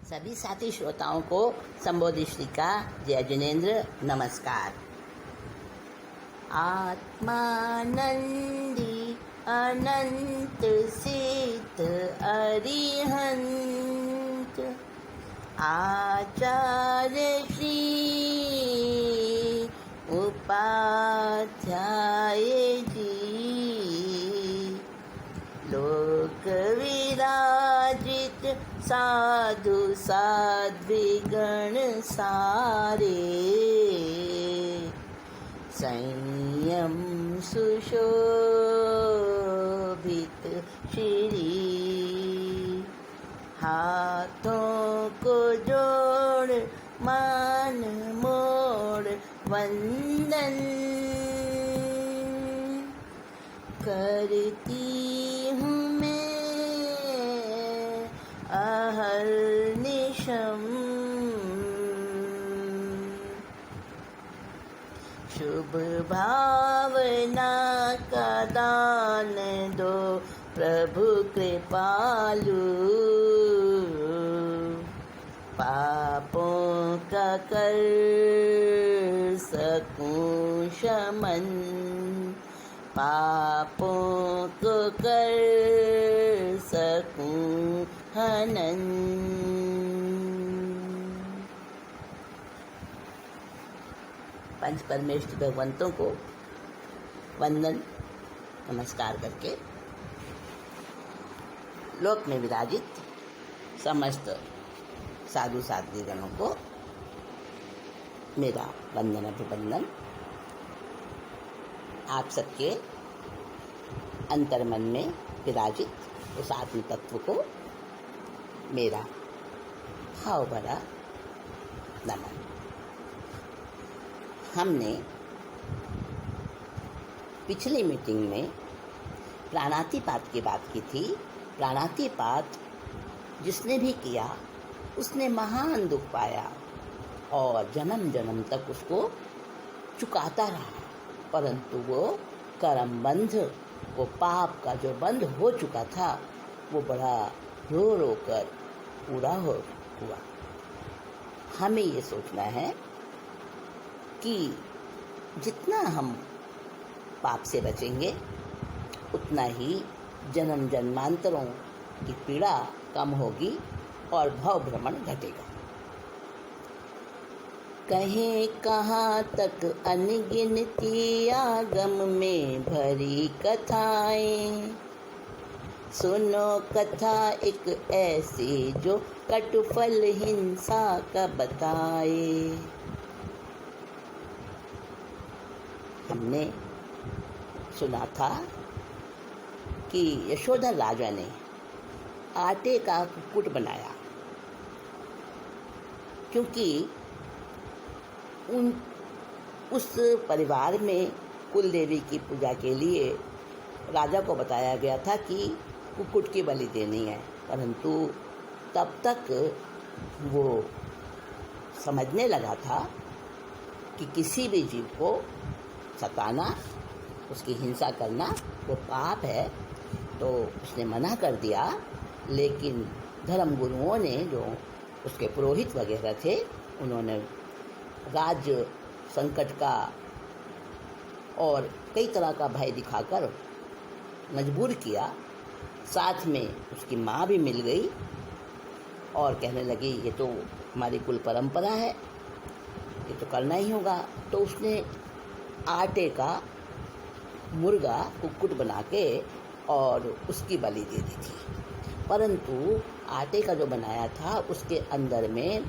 सभी साथी श्रोताओं को संबोधित श्री का जय जिनेन्द्र नमस्कार। आत्मानंदी अनंत सिद्ध अरिहंत आचार्य श्री उपाध्याय जी लोक विराजित साधु साध्विगण सारे संयम सुशोभित श्री हाथों को जोड़ मान मोड़ वंदन करती हूँ मैं अहर्निशम। शुभ भावना का दान दो प्रभु कृपालु, पापों का कर सकूं शमन, पापों को कर सकूं हनन। पंच परमेश्वर भगवंतों को वंदन नमस्कार करके लोक में विराजित समस्त साधु साध्वीगणों को मेरा वंदन अभिवंदन। आप सबके अंतर्मन में विराजित उस आत्म तत्व को मेरा भाव भरा नमन। हमने पिछली मीटिंग में प्राणातिपात की बात की थी। प्राणातिपात जिसने भी किया उसने महान दुख पाया और जन्म जन्म तक उसको चुकाता रहा, परंतु वो कर्म बंध, वो पाप का जो बंध हो चुका था वो बड़ा रो रो कर पूरा हुआ। हमें ये सोचना है कि जितना हम पाप से बचेंगे उतना ही जन्म जन्मांतरों की पीड़ा कम होगी और भव भ्रमण घटेगा। कहें कहाँ तक अनगिनती आगम में भरी कथाएं, सुनो कथा एक ऐसी जो कटुफल हिंसा का बताए। हमने सुना था कि यशोधर राजा ने आटे का कुक्कुट बनाया, क्योंकि उस परिवार में कुल देवी की पूजा के लिए राजा को बताया गया था कि कुक्कुट की बलि देनी है, परंतु तब तक वो समझने लगा था कि किसी भी जीव को सताना, उसकी हिंसा करना वो पाप है, तो उसने मना कर दिया। लेकिन धर्म गुरुओं ने, जो उसके पुरोहित वगैरह थे, उन्होंने राज्य संकट का और कई तरह का भय दिखाकर मजबूर किया। साथ में उसकी माँ भी मिल गई और कहने लगी ये तो हमारी कुल परंपरा है, ये तो करना ही होगा। तो उसने आटे का मुर्गा कुक्कुट बना के और उसकी बलि दे दी थी, परंतु आटे का जो बनाया था उसके अंदर में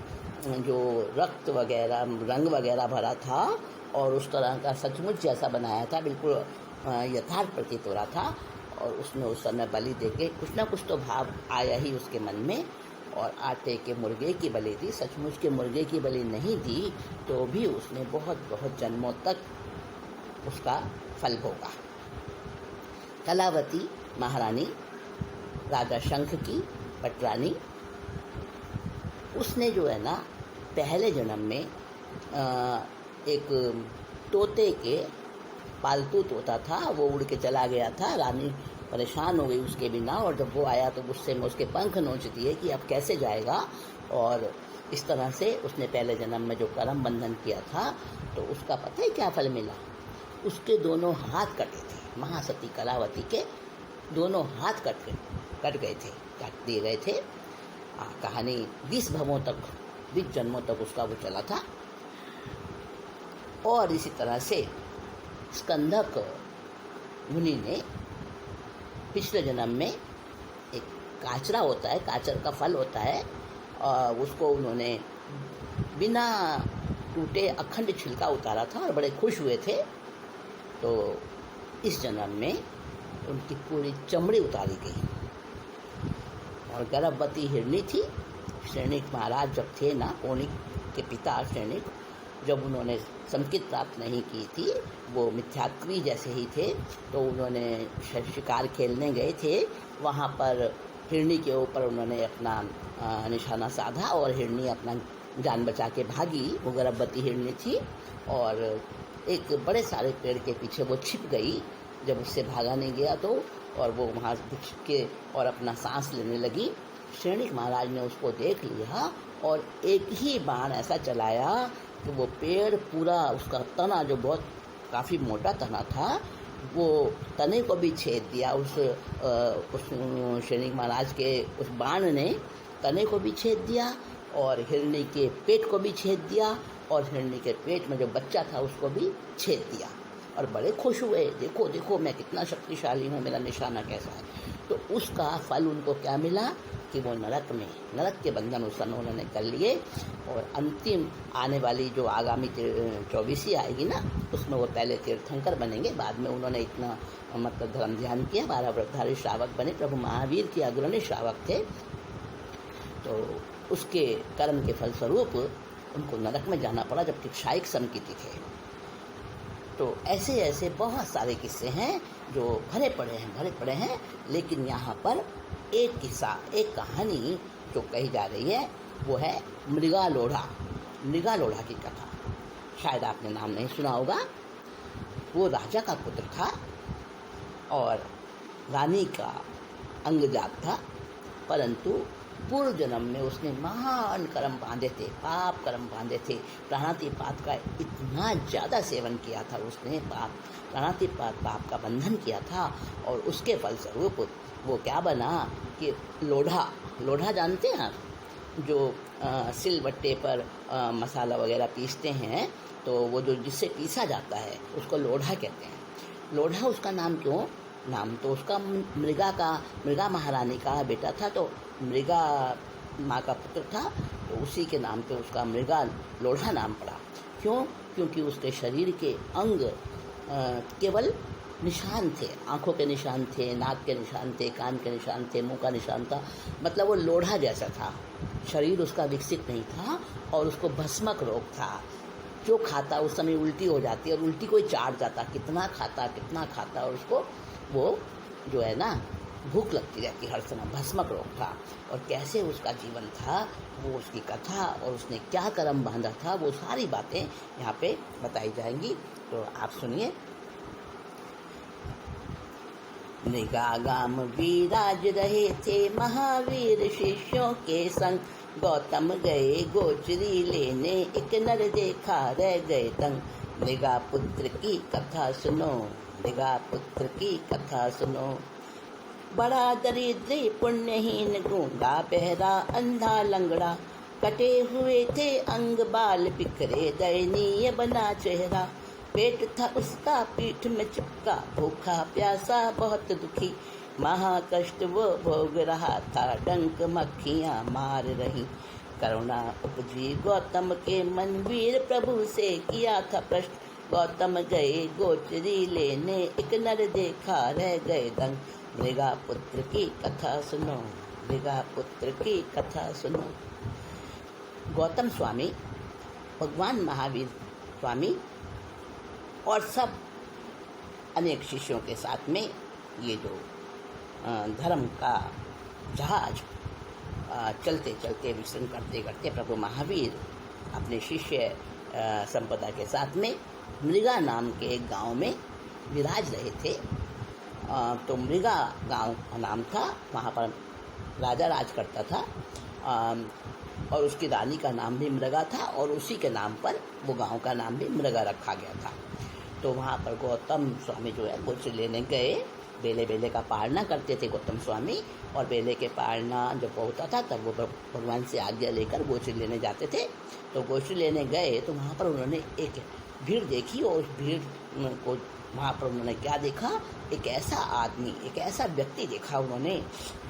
जो रक्त वगैरह, रंग वगैरह भरा था और उस तरह का सचमुच जैसा बनाया था, बिल्कुल यथार्थ प्रतीत हो रहा था। और उसने उस समय बलि देके कुछ ना कुछ तो भाव आया ही उसके मन में, और आटे के मुर्गे की बलि दी। सचमुच के मुर्गे की बलि नहीं दी तो भी उसने बहुत बहुत जन्मों तक उसका फल भोगा। कलावती महारानी, राजा शंख की पटरानी, उसने जो है ना पहले जन्म में एक तोते के पालतू तोता था, वो उड़ के चला गया था। रानी परेशान हो गई उसके बिना, और जब वो आया तो गुस्से में उसके पंख नोच दिए कि अब कैसे जाएगा। और इस तरह से उसने पहले जन्म में जो कर्म बंधन किया था तो उसका पता है क्या फल मिला? उसके दोनों हाथ कटे थे, महासती कलावती के दोनों हाथ कट गए थे, काट दिए गए थे। कहानी 20 भवों तक, 20 जन्मों तक उसका वो चला था। और इसी तरह से स्कंदक मुनि ने पिछले जन्म में एक काचरा होता है, काचर का फल होता है, और उसको उन्होंने बिना टूटे अखंड छिलका उतारा था और बड़े खुश हुए थे। तो इस जन्म में उनकी पूरी चमड़ी उतारी गई और गर्भवती हिरणी थी। श्रेणिक महाराज जब थे ना, कोणिक के पिता श्रेणिक, जब उन्होंने संस्कृत प्राप्त नहीं की थी, वो मिथ्यात्वी जैसे ही थे, तो उन्होंने शिकार खेलने गए थे। वहाँ पर हिरणी के ऊपर उन्होंने अपना निशाना साधा और हिरणी अपना जान बचा के भागी। वो गर्भवती हिरणी थी और एक बड़े सारे पेड़ के पीछे वो छिप गई। जब उससे भागा नहीं गया तो, और वो वहाँ दिख के और अपना सांस लेने लगी। श्रेणिक महाराज ने उसको देख लिया और एक ही बाण ऐसा चलाया कि वो पेड़ पूरा, उसका तना जो बहुत काफ़ी मोटा तना था, वो तने को भी छेद दिया। उस श्रेणिक महाराज के उस बाण ने तने को भी छेद दिया और हिरणी के पेट को भी छेद दिया, और हिरणी के पेट में जो बच्चा था उसको भी छेद दिया। और बड़े खुश हुए, देखो देखो मैं कितना शक्तिशाली हूँ, मेरा निशाना कैसा है। तो उसका फल उनको क्या मिला कि वो नरक के बंधन उस समय उन्होंने कर लिए। और अंतिम आने वाली जो आगामी 24वीं आएगी ना, उसमें वो पहले तीर्थंकर बनेंगे। बाद में उन्होंने इतना मतलब धर्म ध्यान किया, 12 व्रतधारी श्रावक बने, प्रभु महावीर के अग्रणी श्रावक थे। तो उसके कर्म के फलस्वरूप उनको नरक में जाना पड़ा जब क्षायिक समकीर्ति थे। तो ऐसे ऐसे बहुत सारे किस्से हैं जो भरे पड़े हैं। लेकिन यहाँ पर एक किस्सा, एक कहानी जो कही जा रही है वो है मृगा लोढ़ा की कथा। शायद आपने नाम नहीं सुना होगा। वो राजा का पुत्र था और रानी का अंगजात था, परंतु पूर्व जन्म में उसने महान कर्म बांधे थे, पाप कर्म बांधे थे। प्राणातिपात का इतना ज़्यादा सेवन किया था उसने, प्राणातिपात पाप का बंधन किया था। और उसके फलस्वरूप वो क्या बना कि लोढ़ा जानते हैं आप, जो सिलबट्टे पर मसाला वगैरह पीसते हैं, तो वो जो जिससे पीसा जाता है उसको लोढ़ा कहते हैं। लोढ़ा उसका नाम क्यों? नाम तो उसका मृगा महारानी का बेटा था, तो मृगा माँ का पुत्र था, तो उसी के नाम पे उसका मृगा लोढ़ा नाम पड़ा। क्यों? क्योंकि उसके शरीर के अंग केवल निशान थे, आँखों के निशान थे, नाक के निशान थे, कान के निशान थे, मुंह का निशान था। मतलब वो लोढ़ा जैसा था, शरीर उसका विकसित नहीं था और उसको भस्मक रोग था। जो खाता उस समय उल्टी हो जाती और उल्टी कोई चाट जाता, कितना खाता और उसको वो जो है ना भूख लगती रहती हर समय, भस्मक रोग था। और कैसे उसका जीवन था वो उसकी कथा, और उसने क्या कर्म बांधा था, वो सारी बातें यहाँ पे बताई जाएंगी। तो आप सुनिए। मृगागाम विराज रहे थे महावीर शिष्यों के संग, गौतम गए गोचरी लेने, एक नर देखा रह गए दंग। मृगा पुत्र की कथा सुनो, बड़ा दरिद्र पुण्यहीन, गूंगा बहरा अंधा लंगड़ा, कटे हुए थे अंग बाल बिखरे, दयनीय बना चेहरा। पेट था उसका पीठ में चिपका, भूखा प्यासा बहुत दुखी, महाकष्ट वो भोग रहा था, डंक मक्खियाँ मार रही। करुणा उपजी गौतम के मन, वीर प्रभु से किया था प्रश्न। गौतम गए गोचरी लेने, एक नर देखा रह गए दंग। मृगा पुत्र की कथा सुनो। गौतम स्वामी, भगवान महावीर स्वामी और सब अनेक शिष्यों के साथ में ये जो धर्म का जहाज चलते चलते विचरण करते करते प्रभु महावीर अपने शिष्य संपदा के साथ में मृगा नाम के एक गांव में विराज रहे थे। तो मृगा गांव का नाम था, वहाँ पर राजा राज करता था और उसकी रानी का नाम भी मृगा था और उसी के नाम पर वो गांव का नाम भी मृगा रखा गया था। तो वहाँ पर गौतम स्वामी जो है गोचर लेने गए। बेले बेले का पालना करते थे गौतम स्वामी, और बेले के पालना जब होता था तब वो भगवान से आज्ञा लेकर गोचर लेने जाते थे। तो गोचर लेने गए तो वहाँ पर उन्होंने एक भीड़ देखी, और उस भीड़ को वहाँ पर उन्होंने क्या देखा, एक ऐसा आदमी, एक ऐसा व्यक्ति देखा उन्होंने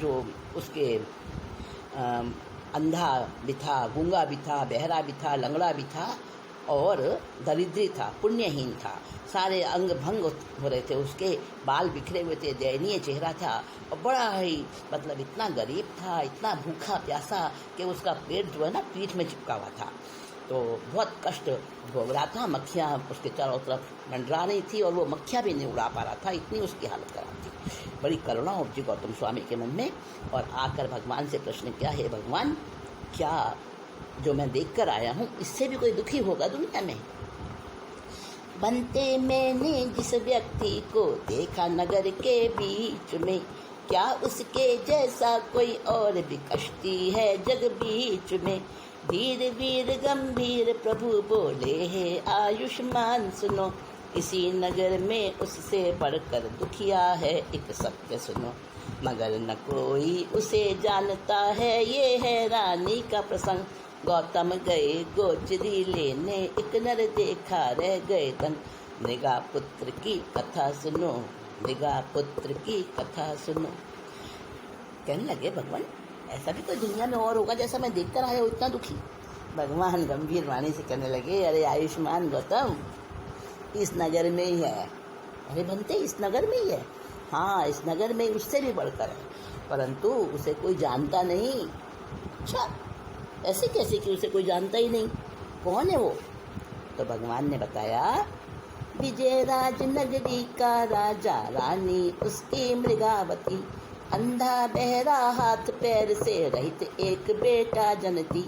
जो उसके अंधा भी था, गूंगा भी था, बहरा भी था, लंगड़ा भी था और दरिद्री था, पुण्यहीन था, सारे अंग भंग हो रहे थे, उसके बाल बिखरे हुए थे, दयनीय चेहरा था और बड़ा ही मतलब इतना गरीब था, इतना भूखा प्यासा कि उसका पेट जो है ना पीठ में चिपका हुआ था। तो बहुत कष्ट भोग रहा था, मक्खियाँ उसके चारों तरफ मंडरा रही थी और वो मक्खियाँ भी नहीं उड़ा पा रहा था, इतनी उसकी हालत खराब थी। बड़ी करुणा उपजी गौतम स्वामी के मन में और आकर भगवान से प्रश्न किया, हे भगवान, क्या जो मैं देख कर आया हूँ इससे भी कोई दुखी होगा दुनिया में? बनते मैंने जिस व्यक्ति को देखा नगर के बीच में, क्या उसके जैसा कोई और भी कष्टी है जग बीच में? धीर वीर गंभीर प्रभु बोले है आयुष्मान सुनो, इसी नगर में उससे बढ़कर दुखिया है एक सत्य सुनो। मगर न कोई उसे जानता है, ये है रानी का प्रसंग। गौतम गए गोचरी लेने, एक नर देखा रह गए दंग। मृगा पुत्र की कथा सुनो, मृगा पुत्र की कथा सुनो। कहने लगे, भगवान ऐसा भी कोई दुनिया में और होगा जैसा मैं देखकर आया हूँ इतना दुखी? भगवान गंभीर वाणी से कहने लगे, अरे आयुष्मान गौतम, इस नगर में ही है। अरे बनते इस नगर में ही है? हाँ, इस नगर में उससे भी बढ़कर है, परंतु उसे कोई जानता नहीं। अच्छा, ऐसे कैसे कि उसे कोई जानता ही नहीं? कौन है वो? तो भगवान ने बताया, विजयराज नगरी का राजा, रानी उसकी मृगावती, अंधा बहरा हाथ पैर से रहित एक बेटा जनती।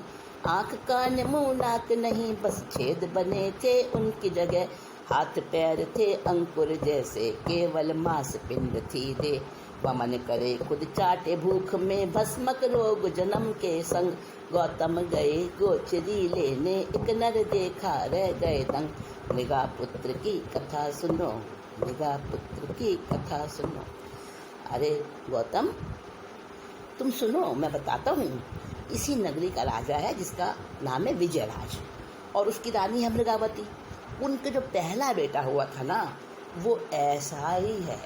आँख कान मुँह नाक नहीं, बस छेद बने थे उनकी जगह। हाथ पैर थे अंकुर जैसे, केवल मांस पिंड थी दे। वमन करे खुद चाटे भूख में, भस्मक रोग जन्म के संग। गौतम गए गोचरी लेने, एक नर देखा रह गए दंग। मृगा पुत्र की कथा सुनो, मृगा पुत्र की कथा सुनो। अरे गौतम, तुम सुनो, मैं बताता हूँ। इसी नगरी का राजा है जिसका नाम है विजयराज, और उसकी रानी है मृगावती। उनके जो पहला बेटा हुआ था ना, वो ऐसा ही है।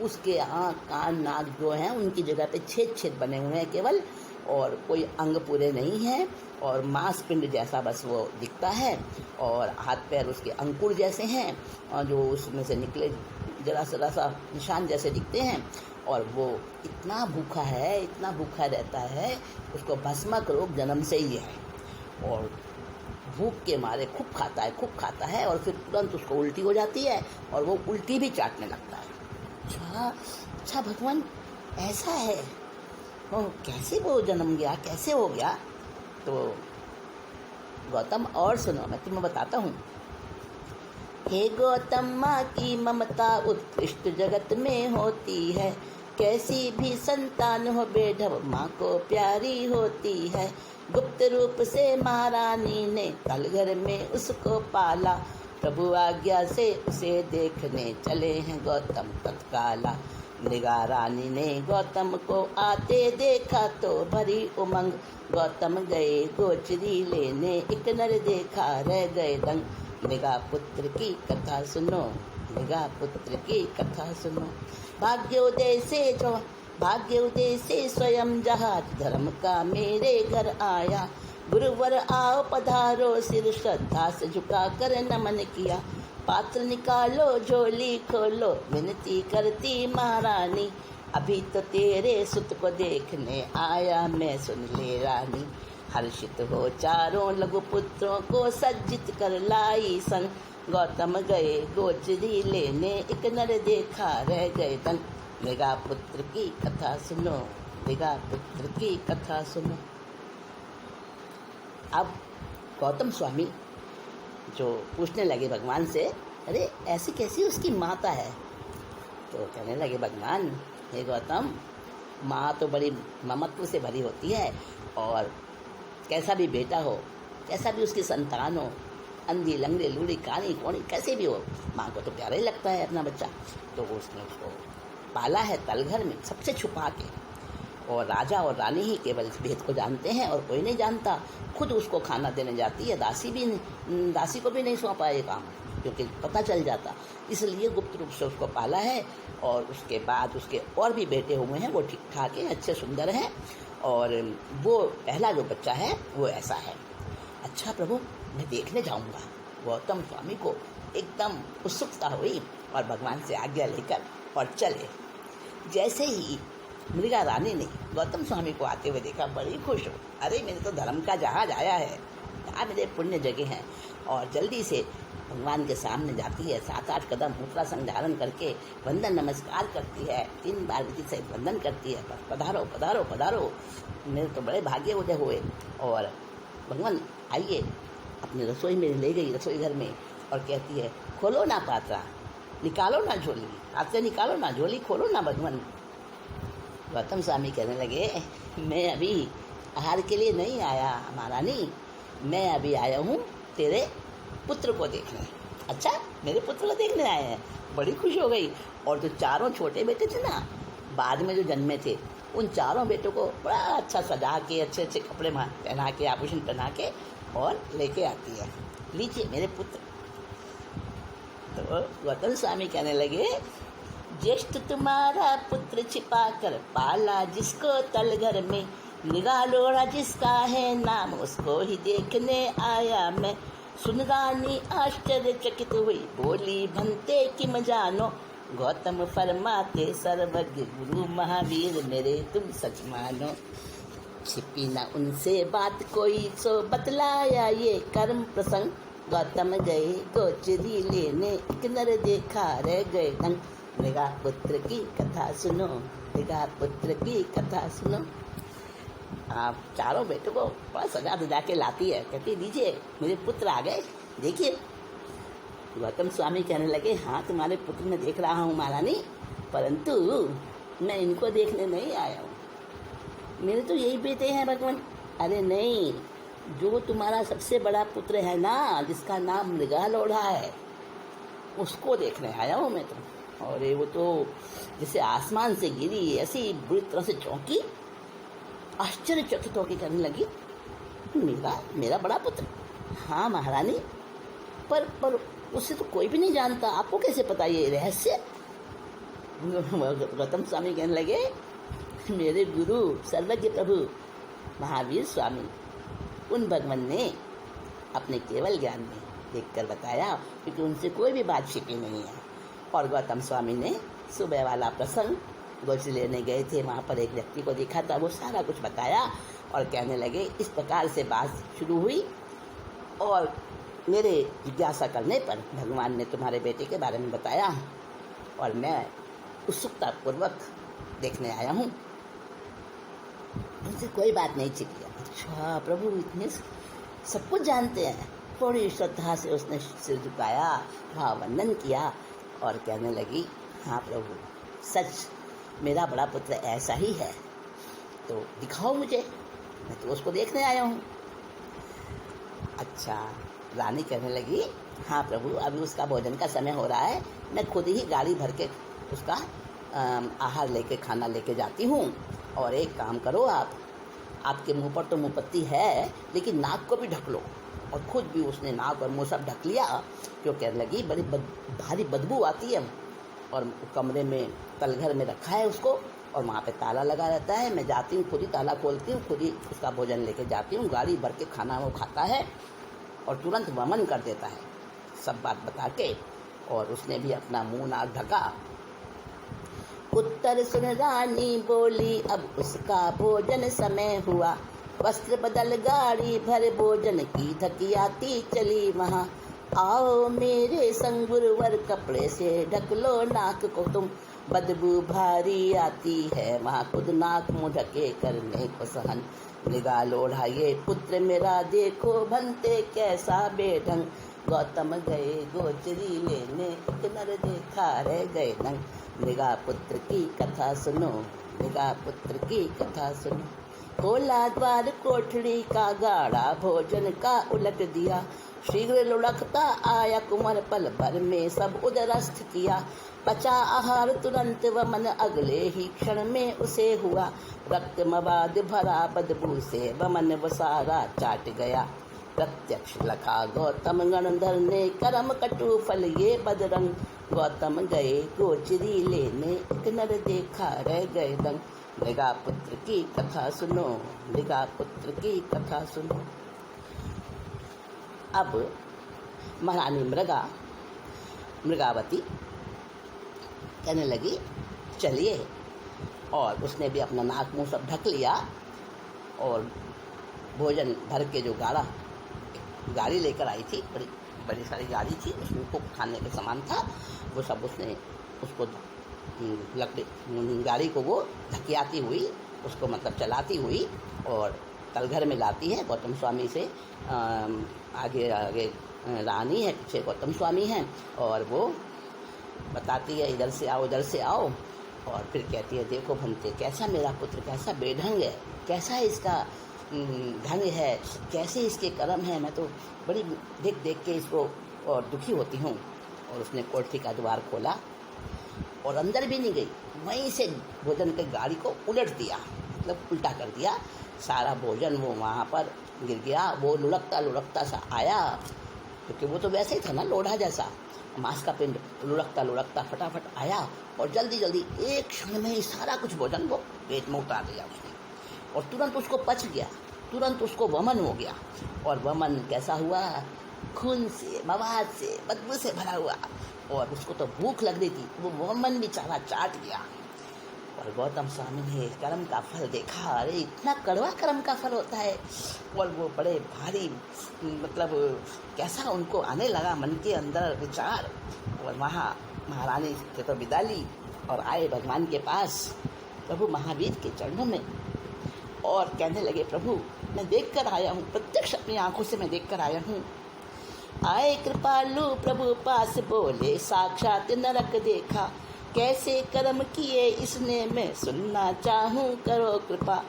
उसके आँख कान नाक जो हैं उनकी जगह पे छेद छेद बने हुए हैं केवल, और कोई अंग पूरे नहीं हैं, और मांसपिंड जैसा बस वो दिखता है, और हाथ पैर उसके अंकुर जैसे हैं, और जो उसमें से निकले जरा सा निशान जैसे दिखते हैं। और वो इतना भूखा है, इतना भूखा रहता है, उसको भस्मक रोग जन्म से ही है, और भूख के मारे खूब खाता है और फिर तुरंत उसको उल्टी हो जाती है और वो उल्टी भी चाटने लगता है। अच्छा भगवान, ऐसा है? कैसे वो जन्म गया, कैसे हो गया? तो गौतम और सुनो, मैं तुम्हें बताता हूँ। हे गौतम, माँ की ममता उत्कृष्ट जगत में होती है। कैसी भी संतान हो बेढब, माँ को प्यारी होती है। गुप्त रूप से महारानी ने कल घर में उसको पाला। प्रभु आज्ञा से उसे देखने चले हैं गौतम तत्काला। मृगा रानी ने गौतम को आते देखा तो भरी उमंग। गौतम गए गोचरी लेने, एक नर देखा रह गए दंग। मृगा पुत्र की कथा सुनो, मृगा पुत्र की कथा सुनो। भाग्योदय से स्वयं जहाज धर्म का मेरे घर आया। गुरुवर आओ पधारो, सिर श्रद्धा से झुका कर नमन किया। पात्र निकालो झोली खोलो, विनती करती महारानी। अभी तो तेरे सुत को देखने आया मैं, सुन ले रानी। हर्षित हो चारों लघु पुत्रों को सज्जित कर लाई संग। गौतम गए गोचरी लेने, एक नर देखा रह गए दंग। मृगा पुत्र की कथा सुनो, मृगा पुत्र की कथा सुनो। अब गौतम स्वामी जो पूछने लगे भगवान से, अरे ऐसी कैसी उसकी माता है? तो कहने लगे, भगवान हे गौतम, माँ तो बड़ी ममत्व से भरी होती है, और कैसा भी बेटा हो, कैसा भी उसकी संतान हो, अंधी लंगड़ी लूड़ी कानी कोनी कैसे भी हो, माँ को तो प्यारा ही लगता है अपना बच्चा। तो उसने उसको पाला है तलघर में सबसे छुपा के, और राजा और रानी ही केवल इस भेद को जानते हैं और कोई नहीं जानता। खुद उसको खाना देने जाती है, दासी को भी नहीं सौंपा ये काम, क्योंकि पता चल जाता, इसलिए गुप्त रूप से उसको पाला है। और उसके बाद उसके और भी बेटे हुए हैं, वो ठीक ठाक हैं, अच्छे सुंदर हैं, और वो पहला जो बच्चा है वो ऐसा है। अच्छा प्रभु, मैं देखने जाऊंगा। गौतम स्वामी को एकदम उत्सुकता हुई और भगवान से आज्ञा लेकर और चले। जैसे ही मृगा रानी ने गौतम स्वामी को आते हुए देखा, बड़ी खुश हो, अरे मेरे तो धर्म का जहाज आया है, यहाँ मेरे पुण्य जगह हैं। और जल्दी से भगवान के सामने जाती है, 7-8 कदम मूत्रासन धारण करके वंदन नमस्कार करती है, 3 बार विधि सहित वंदन करती है, पधारो पधारो पधारो, मेरे तो बड़े भाग्य उदय हुए। और भगवान आइए, अपनी रसोई में ले गई, रसोई घर में, और कहती है, खोलो ना पात्रा, निकालो ना झोली, पात्रे निकालो ना, झोली खोलो ना भगवान। गौतम स्वामी कहने लगे, मैं अभी आहार के लिए नहीं आया महारानी, मैं अभी आया हूँ तेरे पुत्र को देखने। अच्छा, मेरे पुत्र को देखने आए हैं, बड़ी खुश हो गई। और जो 4 छोटे बेटे थे ना, बाद में जो जन्मे थे, उन 4 बेटों को बड़ा अच्छा सजा के, अच्छे अच्छे कपड़े पहना के, आभूषण पहना के और लेके आती है, लीजिए मेरे पुत्र। तो गौतम स्वामी कहने लगे, ज्येष्ठ तुम्हारा पुत्र छिपा कर पाला जिसको तलघर में, निगाह लोढ़ा जिसका है नाम, उसको ही देखने आया मैं। सुन रानी आश्चर्यचकित हुई, बोली भंते किम जानो, गौतम फरमाते सर्वज्ञ गुरु महावीर मेरे तुम सच मानो। छिपी न उनसे बात कोई, सो बतलाया ये कर्म प्रसंग, गौतम गए गोचरी लेने, एक नर देखा रह गए दंग। मृगा पुत्र की कथा सुनो, मृगा पुत्र की कथा सुनो। आप 4 बेटों को बड़ा सजा धजा के लाती है, कहती लीजिए मेरे पुत्र आ गए, देखिए। गौतम स्वामी कहने लगे, हाँ तुम्हारे पुत्र मैं देख रहा हूँ महारानी, परंतु मैं इनको देखने नहीं आया हूँ, मेरे तो यही बेटे हैं भगवान। अरे नहीं, जो तुम्हारा सबसे बड़ा पुत्र है ना, जिसका नाम मृगा लोढ़ा है, उसको देखने आया हूँ मैं तो। और वो तो जैसे आसमान से गिरी, ऐसी बुरी तरह से चौंकी, आश्चर्यचकित होकर कहने लगी, मेरा बड़ा पुत्र? हाँ महारानी, पर उससे तो कोई भी नहीं जानता, आपको कैसे पता ये रहस्य? गौतम स्वामी कहने लगे, मेरे गुरु सर्वज्ञ प्रभु महावीर स्वामी, उन भगवान ने अपने केवल ज्ञान में देखकर बताया, क्योंकि उनसे कोई भी बात छिपी नहीं है। और गौतम स्वामी ने सुबह वाला प्रसंग, गोचरी लेने गए थे, वहाँ पर एक व्यक्ति को देखा था, वो सारा कुछ बताया और कहने लगे, इस प्रकार से बात शुरू हुई। और मेरे जिज्ञासा करने पर भगवान ने तुम्हारे बेटे के बारे में बताया, और मैं उत्सुकतापूर्वक देखने आया हूँ, उनसे कोई बात नहीं छिपी। अच्छा प्रभु, इतने सब कुछ जानते हैं। थोड़ी श्रद्धा से उसने सिर झुकाया, भाव वंदन किया और कहने लगी, हाँ प्रभु, सच मेरा बड़ा पुत्र ऐसा ही है, तो दिखाओ मुझे, मैं तो उसको देखने आया हूँ। अच्छा, रानी कहने लगी, हाँ प्रभु, अभी उसका भोजन का समय हो रहा है, मैं खुद ही गाड़ी भर के उसका आहार लेके, खाना लेके जाती हूँ। और एक काम करो, आपके मुंह पर तो मुंहपत्ती है, लेकिन नाक को भी ढक लो। और खुद भी उसने नाक और मुंह सब ढक लिया, क्यों कहने लगी, बड़ी भारी बदबू आती है, और कमरे में तलघर में रखा है उसको, और वहाँ पे ताला लगा रहता है। मैं जाती हूँ, खुद ही ताला खोलती हूँ, खुद ही उसका भोजन लेके जाती हूँ, गाड़ी भर के खाना वो खाता है और तुरंत वमन कर देता है, सब बात बता के। और उसने भी अपना मुंह नाक ढका। उत्तर सुन रानी बोली, अब उसका भोजन समय हुआ, वस्त्र बदल गाड़ी भर भोजन की थकियाती चली वहाँ। आओ मेरे संग गुरुवर, कपड़े से ढक लो नाक को तुम, बदबू भारी आती है वहाँ, खुद नाक मुँह ढके करने को सहन। मृगा लोढ़ा ये पुत्र मेरा, देखो भंते कैसा बेढंग, गौतम गए गोचरी लेने, एक नर देखा रह गए दंग। मृगा पुत्र की कथा सुनो, मृगा पुत्र की कथा सुनो। खोला द्वार कोठरी का, गाढ़ा भोजन का उलट दिया। शीघ्र लुढ़कता आया कुंवर, पल भर में सब उदरस्थ किया। पचा आहार तुरंत वमन, अगले ही क्षण में उसे हुआ। रक्त मवाद भरा बदबू से, वमन वो सारा चाट गया। प्रत्यक्ष लखा गौतम गणधर ने, करम कटु फल ये बदरंग। गौतम गए गोचरी लेने, एक नर देखा रह गए दंग। मृगा पुत्र की कथा सुनो, मृगा पुत्र की कथा सुनो। अब महारानी मृगावती कहने लगी चलिए, और उसने भी अपना नाक मुंह सब ढक लिया और भोजन भर के जो गाड़ी लेकर आई थी, बड़ी बड़ी सारी गाड़ी थी, उसमें खूब खाने के सामान था, वो सब उसने उसको गाड़ी को वो धकियाती हुई, उसको मतलब चलाती हुई और तलघर में लाती है। गौतम स्वामी से आगे आगे रानी है, पीछे गौतम स्वामी हैं, और वो बताती है इधर से आओ, उधर से आओ, और फिर कहती है देखो भंते, कैसा मेरा पुत्र, कैसा बेढंग है, कैसा इसका ढंग है, कैसे इसके कर्म है, मैं तो बड़ी देख देख के इसको और दुखी होती हूँ। और उसने कोठरी का द्वार खोला और अंदर भी नहीं गई, वहीं से भोजन की गाड़ी को उलट दिया, मतलब उल्टा कर दिया। सारा भोजन वो वहाँ पर गिर गया। वो लुढ़कता सा आया, क्योंकि वो तो वैसे ही था ना, लोढ़ा जैसा मांस का पिंड। लुढ़कता फटाफट आया और जल्दी जल्दी एक क्षण में ही सारा कुछ भोजन वो पेट में उतार दिया उसने, और तुरंत उसको पच गया, तुरंत उसको वमन हो गया। और वमन कैसा हुआ? खून से, मवाद से, बदबू से भरा हुआ, और उसको तो भूख लग रही थी, वो वमन भी चारा चाट गया। और गौतम स्वामी ने कर्म का फल देखा, अरे इतना कड़वा कर्म का फल होता है। और वो बड़े भारी, मतलब कैसा उनको आने लगा मन के अंदर विचार। और वहाँ महारानी से तो विदा ली और आए भगवान के पास, प्रभु महावीर के चरणों में, और कहने लगे प्रभु मैं देख कर आया हूँ, प्रत्यक्ष अपनी आंखों से मैं देख कर आया हूँ। आए कृपालु प्रभु पास, बोले साक्षात नरक देखा। कैसे कर्म किए इसने, मैं सुनना चाहूँ, करो कृपा।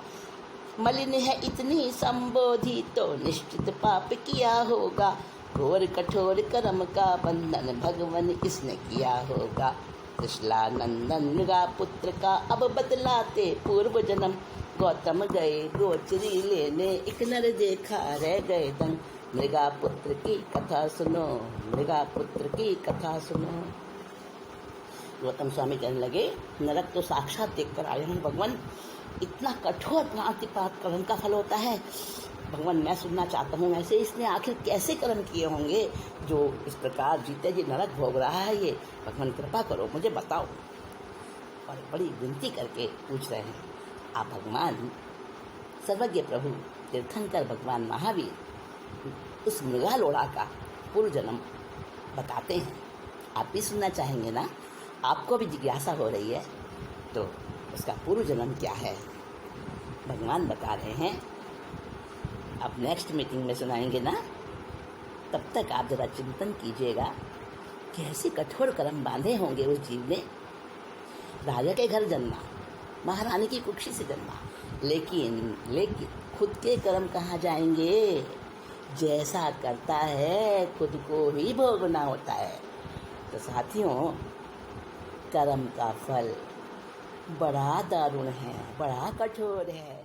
मलिन है इतनी संबोधि, तो निश्चित पाप किया होगा। घोर कठोर कर्म का बंधन, भगवान इसने किया होगा। कृष्णा नंदन मृगा पुत्र का, अब बदलाते पूर्व जन्म। गौतम गए गोचरी लेने, एक नर देखा रह गए दंग। मृगा पुत्र की कथा सुनो, मृगा पुत्र की कथा सुनो। गौतम स्वामी कहने लगे नरक तो साक्षात देखकर आए हैं भगवान, इतना कठोर प्रातिपात कर्म का फल होता है। भगवान मैं सुनना चाहता हूँ, ऐसे इसने आखिर कैसे कर्म किए होंगे जो इस प्रकार जीते जी नरक भोग रहा है ये। भगवान कृपा करो, मुझे बताओ। और बड़ी विनती करके पूछ रहे हैं। आप भगवान सर्वज्ञ प्रभु तीर्थंकर भगवान महावीर उस मृगालोड़ा का पूर्व जन्म बताते हैं। आप भी सुनना चाहेंगे ना, आपको भी जिज्ञासा हो रही है, तो उसका पूर्व जन्म क्या है भगवान बता रहे हैं। आप नेक्स्ट मीटिंग में सुनाएंगे ना, तब तक आप जरा चिंतन कीजिएगा कि ऐसे कठोर कर्म बांधे होंगे उस जीव ने। राजा के घर जन्मा, महारानी की कुक्षी से जन्मा, लेकिन खुद के कर्म कहाँ जाएंगे? जैसा करता है खुद को ही भोगना होता है। तो साथियों, कर्म का फल बड़ा दारुण है, बड़ा कठोर है।